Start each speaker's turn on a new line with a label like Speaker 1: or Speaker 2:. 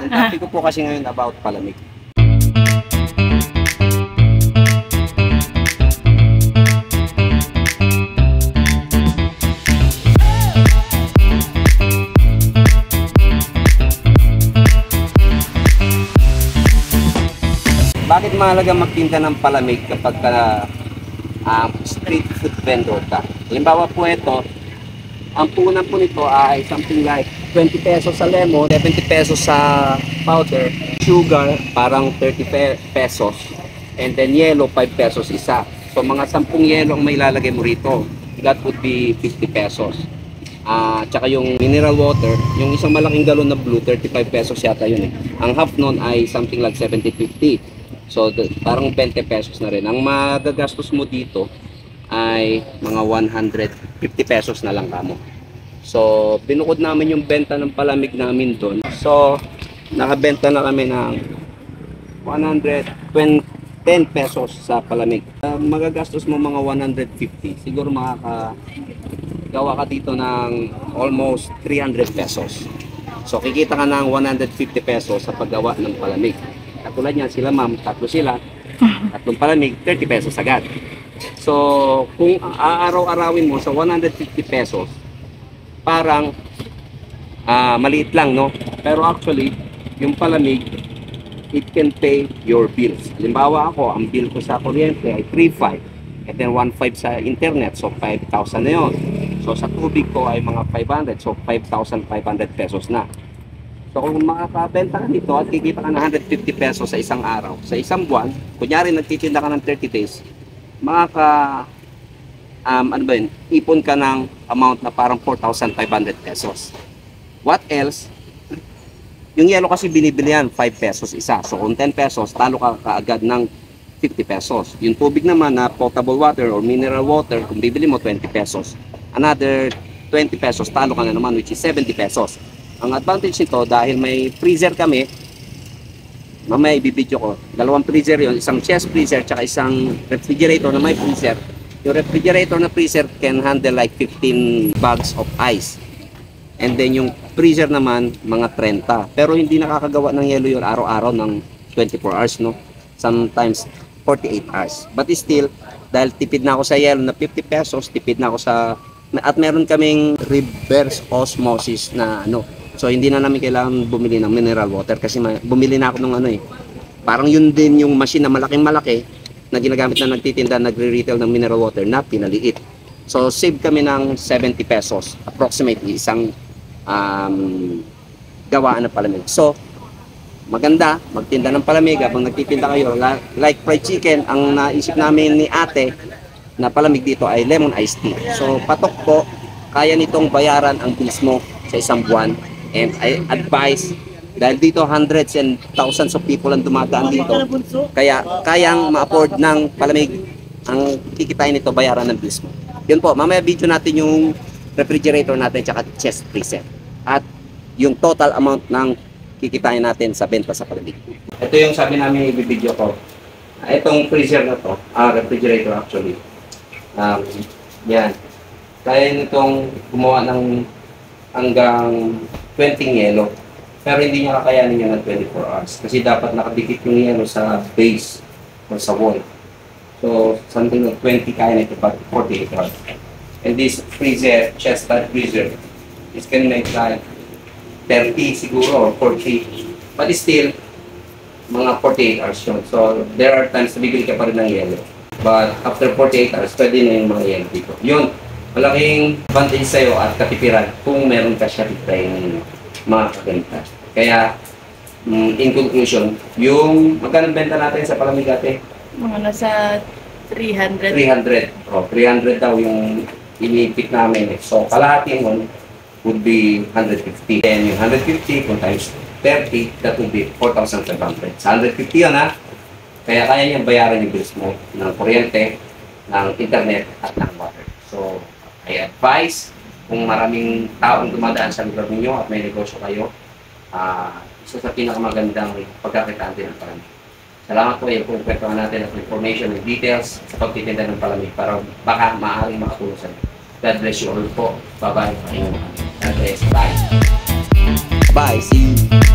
Speaker 1: Ang topic ko po kasi ngayon about palamig. Bakit mahalaga magtinda ng palamig kapag street food vendor ka? Halimbawa po ito, ang punan po nito ay something like 20 pesos sa lemon, 70 pesos sa powder, sugar parang 30 pesos, and then yellow 5 pesos isa. So mga 10 yellow ang may lalagay mo rito. That would be 50 pesos. Tsaka yung mineral water, yung isang malaking galon na blue, 35 pesos yata yun eh. Ang half nun ay something like 70-50. So parang 20 pesos na rin. Ang magagastos mo dito ay mga 150 pesos na lang kamo. So binukod namin yung benta ng palamig namin doon. So nakabenta na kami ng 110 pesos sa palamig. Magagastos mo mga 150. Siguro makakagawa ka dito ng almost 300 pesos. So kikita ka ng 150 pesos sa paggawa ng palamig. Katulad niyan, sila ma'am, tatlo sila, tatlong palamig, 30 pesos agad. So, kung aaraw-arawin mo sa 150 pesos, parang maliit lang, no? Pero actually, yung palamig, it can pay your bills. Halimbawa ako, ang bill ko sa kuryente ay 3,500, and then 1,500 sa internet, so 5,000 na yun. So, sa tubig ko ay mga 500, so 5,500 pesos na. So kung makakabenta ka nito at kikita ka ng 150 pesos sa isang araw, sa isang buwan, kunyari nagtitinda ka ng 30 days, ipon ka ng amount na parang 4,500 pesos. What else? Yung yellow kasi binibili yan, 5 pesos isa. So kung 10 pesos, talo ka kaagad ng 50 pesos. Yung tubig naman na potable water or mineral water, kung bibili mo 20 pesos. Another 20 pesos, talo ka na naman, which is 70 pesos. Ang advantage nito, dahil may freezer kami, mamaya ibibidyo ko, dalawang freezer yon, isang chest freezer tsaka isang refrigerator na may freezer. Yung refrigerator na freezer can handle like 15 bags of ice, and then yung freezer naman mga 30. Pero hindi nakakagawa ng yelo yun araw-araw ng 24 hours, no? Sometimes 48 hours. But still, dahil tipid na ako sa yelo na 50 pesos, tipid na ako sa, at meron kaming reverse osmosis na so hindi na namin kailangan bumili ng mineral water kasi bumili na ako ng parang yun din yung machine na malaki na ginagamit na nagtitinda, nagre-retail ng mineral water na pinaliit. So save kami ng 70 pesos approximately isang gawaan ng palamig. So maganda magtinda ng palamig habang nagtitinda kayo. Like fried chicken, ang naisip namin ni ate na palamig dito ay lemon iced tea. So patok po, kaya nitong bayaran ang bills mo sa isang buwan. And I advise, dahil dito hundreds and thousands of people ang dumadaan dito, kaya kayang ma-afford ng palamig, ang kikitain nito bayaran ng bills mo. Yun po, mamaya video natin yung refrigerator natin tsaka chest freezer at yung total amount ng kikitain natin sa benta sa palamig. Ito yung sabi namin i-video ko. Itong freezer na to, refrigerator actually, yan, kaya nitong gumawa ng hanggang 20 yelo. Pero hindi niya kakayanin yun ng 24 hours. Kasi dapat nakadikit yung yelo sa base or sa wall. So, something like 20 kaya nito but 48 hours. And this freezer, chest type freezer, is can make like 30 siguro or 40. But still, mga 48 hours yun. So, there are times na bibili ka pa rin ng yelo. But after 48 hours, pwede na yung mga yelo dito. Yun. Malaking advantage sa'yo at katipiran kung meron ka siya tayong mga kaganda. Kaya, in conclusion, yung magkano benta natin sa palamig ate?
Speaker 2: Mga nasa 300.
Speaker 1: 300. 300 daw yung inipit namin. So, kalahati mo would be 150. And yung 150 kung times 30, that would be 4,500. Sa 150 yun ha. Kaya kaya niyang bayaran yung bills mo ng kuryente, ng internet at ng water. So, I advise kung maraming taong dumadaan sa lugar ninyo at may negosyo kayo, isa sa pinakamagandang pagkakitaan din ng palamig. Salamat po, yung kwentuhan natin at information and details sa pagtitinda ng palamig para baka maaaring makatulong sa inyo. God bless you all po. Bye-bye. God bless. Bye. Bye. See you.